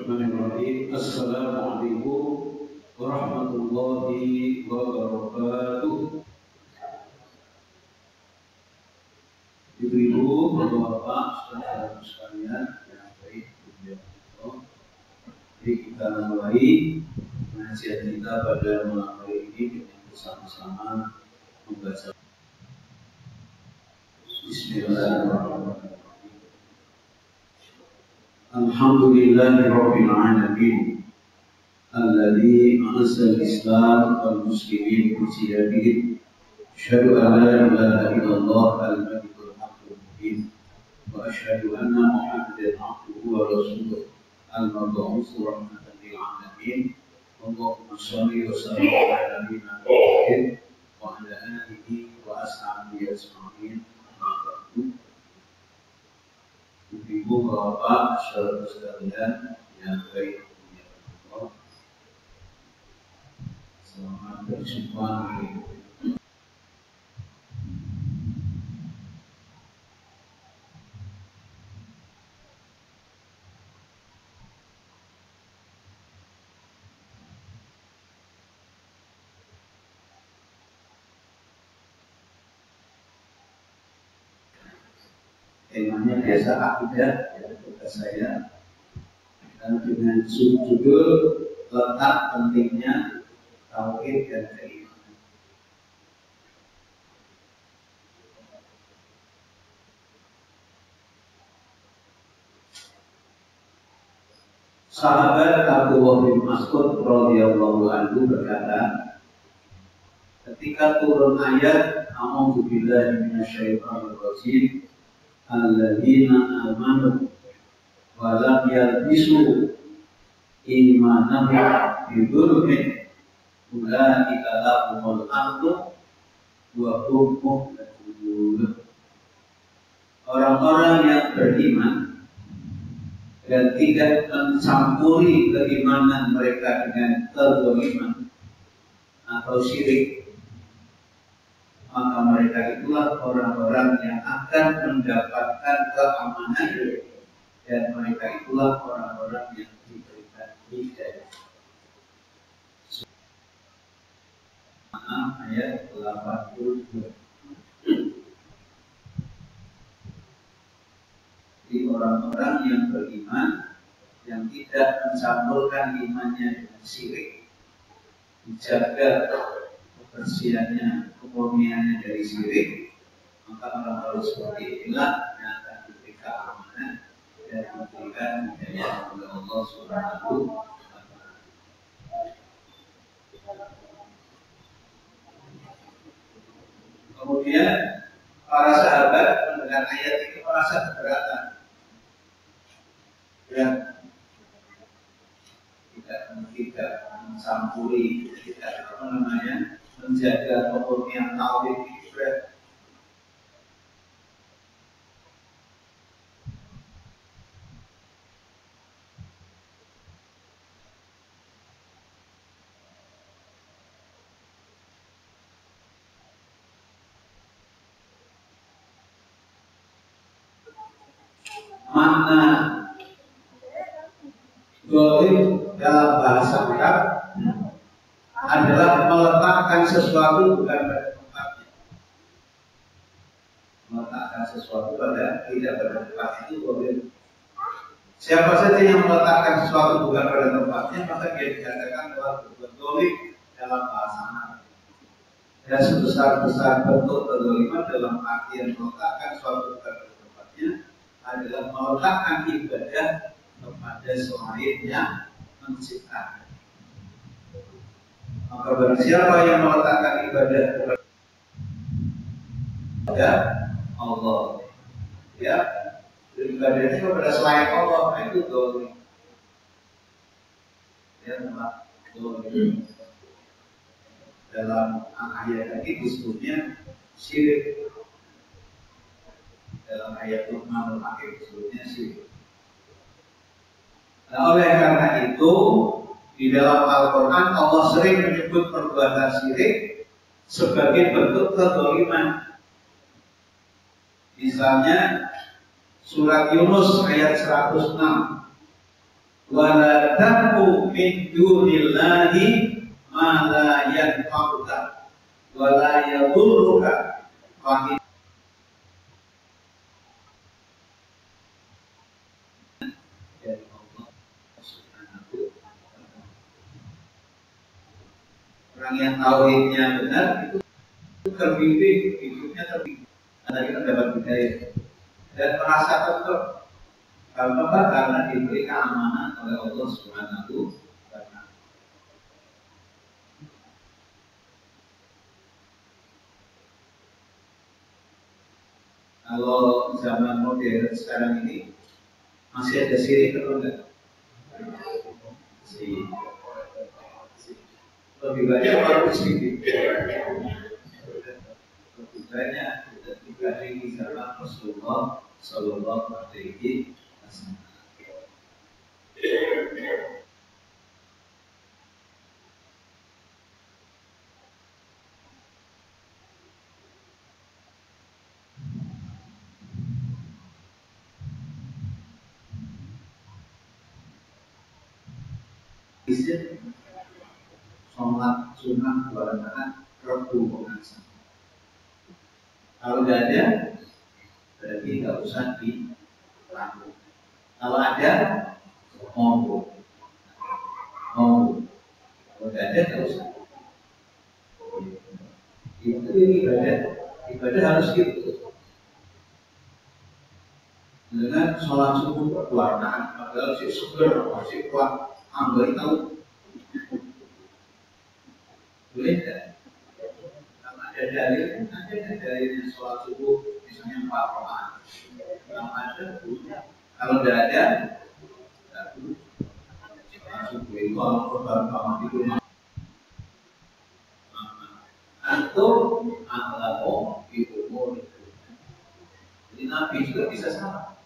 Bismillahirrahmanirrahim. Assalamualaikum warahmatullahi wabarakatuh. Ibu-ibu, bapak-bapak, saudara sekalian yang baik, jadi kita mulai pengajian kita pada malam hari ini dengan bersama-sama membaca Bismillahirrahmanirrahim. Alhamdulillahirabbil alamin. Alladzi anzal Islam wal muslimin bi jihadihim. Asyhadu an la ilaha illallah al-malikul haqqul mubin. Wa asyhadu anna Muhammadan abduhu wa rasuluh al-mab'uts rahmatan lil alamin. Allahumma shalli wa sallim ala nabiyyina Muhammad wa ala alihi wa ashabihi ajma'in. Ibu bapak saudara sekalian yang baik, selamat berjumpa hari ini. Temanya biasa akidah ya, tugas saya, dan dengan judul letak pentingnya tauhid dan keimanan. Sahabat Abdullah bin Mas'ud radhiyallahu anhu berkata, ketika turun ayat A'udzu billahi minasyaitonir rajim, alladzina amanu wa lam yalbisu imanahum bidzulmin ulaika lahumul amnu wa hum muhtadun. Orang-orang yang beriman dan tidak mencampuri keimanan mereka dengan kezaliman atau syirik, maka mereka itulah orang-orang yang akan mendapatkan keamanan, dan mereka itulah orang-orang yang diberikan hidayah. Ayat 82. Jadi orang-orang yang beriman yang tidak mencampurkan imannya dengan syirik, dijaga kebersihannya, kemurniannya dari syirik, maka orang-orang seperti inilah yang akan diberi keamanan dan diberikan hidayah oleh Allah Subhanahu wa Ta'ala. Kemudian para sahabat mendengar ayat itu merasa keberatan, ya, tidak mencampuri, tidak menjaga kemurnian tauhid itu. Makna zalim dalam bahasa Arab adalah meletakkan sesuatu bukan pada tempatnya. Meletakkan sesuatu tidak pada tempatnya itu zalim. Siapa saja yang meletakkan sesuatu bukan pada tempatnya, maka dia dikatakan telah berbuat zalim dalam bahasa Arab. Dan sebesar-besar bentuk kezaliman dalam artian meletakkan sesuatu bukan pada tempatnya adalah meletakkan ibadah kepada selain yang menciptakan. Maka barang siapa yang meletakkan ibadah kepada Allah, ya, ibadahnya kepada selain Allah, itu zalim. Ya, zalim. Dalam ayat ini disebutnya syirik. Dalam ayat Luqmanul Hakim disebutnya syirik. Nah, oleh karena itu di dalam Al-Quran Allah sering menyebut perbuatan syirik sebagai bentuk kezaliman. Misalnya surat Yunus ayat 106, wala taku min dunillahi ma la yanfa'uka wala yadurruka fa dari Allah Subhanahu wa ta'ala. Orang yang tauhidnya benar itu terbimbing, hidupnya terbimbing. Karena kita dapat hidayah dan merasa tenang. Kenapa? Karena diberi keamanan oleh Allah Subhanahu wa ta'ala. Kalau zaman modern sekarang ini masih ada sirik atau enggak? Lebih banyak orang muslim. Lebih banyak dibanding di zaman Rasulullah Sallallahu Alaihi Wasallam. Istilah sholat sunnah 2 rakaat Rabu pengajian. Kalau tidak ada, berarti tidak usah dilakukan. Kalau ada, monggo. Kalau tidak ada, tidak usah. Itu ibadah harus gitu. Dengan sholat subuh 2 rakaat, padahal si seger, si kuat, ambil tahu. Boleh tidak? Kalau ada dalilnya sholat subuh misalnya 4 rakaat. Kalau ada, kalau tidak ada, sholat subuh itu kalau baru di rumah atau atau di umur itu. Jadi Nabi juga bisa salah.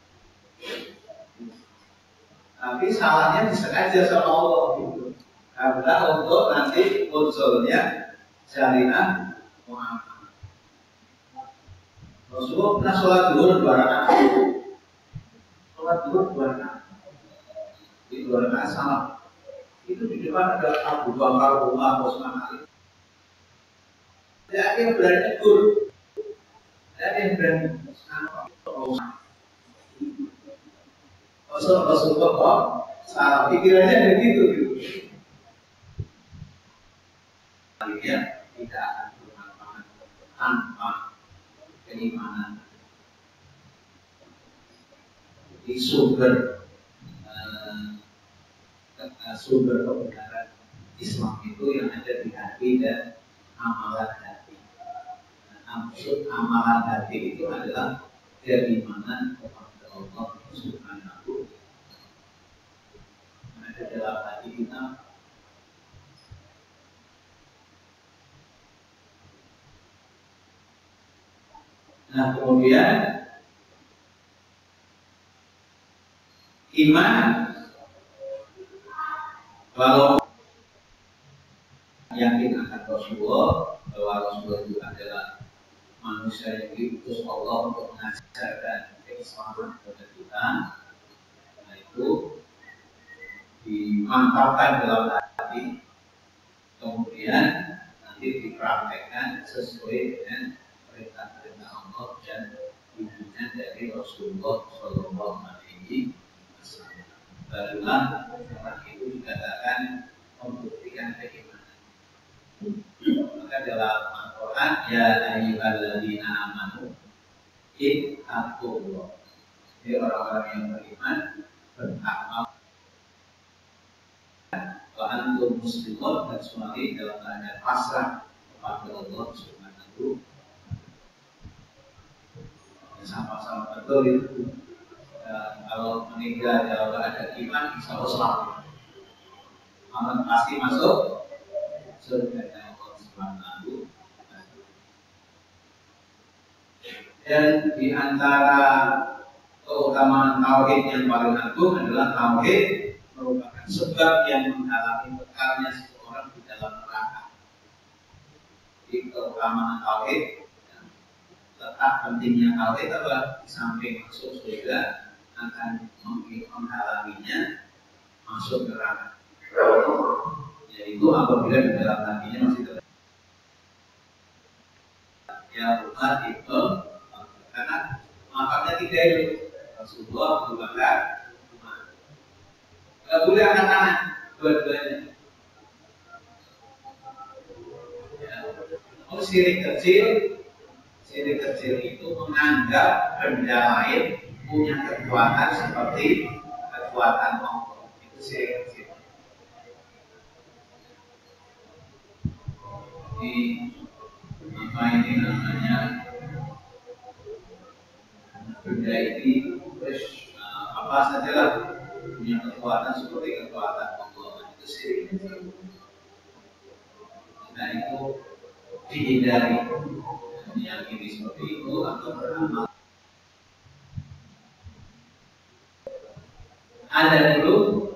Tapi salahnya disengaja sama Allah gitu. Karena untuk nanti unsurnya jalinan muamalah. Rasulullah pernah sholat zuhur 2 rakaat. Sholat zuhur 2 rakaat. Di 2 rakaat salam. Itu di depan ada Abu Bakar, Umar, Utsman, Ali. Tidak ada yang berani negur. Tidak ada yang berani. Rasulullah salah pikirannya begitu gitu. Dia tidak akan bermanfaat tanpa keimanan. Di sumber kebenaran Islam itu yang ada di hati dan amalan hati. Maksud amalan hati itu adalah keimanan kepada Allah Subhanahu. Ada dalam hati kita. Nah kemudian iman kalau yakin akan Rasulullah, bahwa Rasulullah itu adalah manusia yang diutus Allah untuk mengajarkan keislaman kepada kita, nah itu dimantapkan dalam hati, kemudian nanti dipraktekkan sesuai dengan perintah-perintah Allah dan bimbingan dari Rasulullah Sallallahu Alaihi Wasallam. Barulah orang itu dikatakan membuktikan keimanan. Maka dalam Al-Quran, ya ayyuhalladzina amanu ittaqullah. Jadi orang-orang yang beriman beramal wa antum muslimun, dan semuanya dalam keadaan pasrah kepada Allah Subhanahu. Sama-sama betul itu. Kalau meninggal dalam keadaan iman, insya Allah selamat. Aman pasti masuk surga Allah Subhanahu. Dan di antara keutamaan tauhid yang paling agung adalah tauhid merupakan sebab yang menghalangi kekalnya seseorang di dalam neraka. Jadi keutamaan tauhid, letak pentingnya tauhid apa? Di samping masuk surga akan menghalanginya masuk neraka. Yaitu apabila di dalam hatinya masih terdapat ya bukan itu, karena makamnya tidak itu Rasulullah merupakan nggak boleh anak-anak dua-duanya. Ya. Oh, sirik kecil itu menganggap benda lain punya kekuatan seperti kekuatan Allah. Itu sirik kecil. Di apa ini namanya benda ini terus apa sajalah punya kekuatan seperti kekuatan Allah. Itu sirik kecil. Nah itu dihindari. Meyakini seperti itu atau beramal. Ada dulu,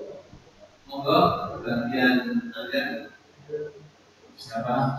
monggo bagian ada siapa?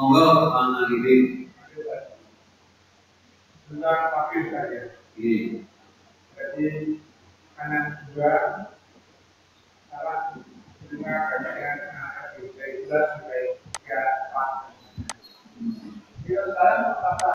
Monggo Pak Arifin. Tentang wakil saja. Iya. Jadi kanan dua salah dengar kajian dari 11 sampai 34. Kita sekarang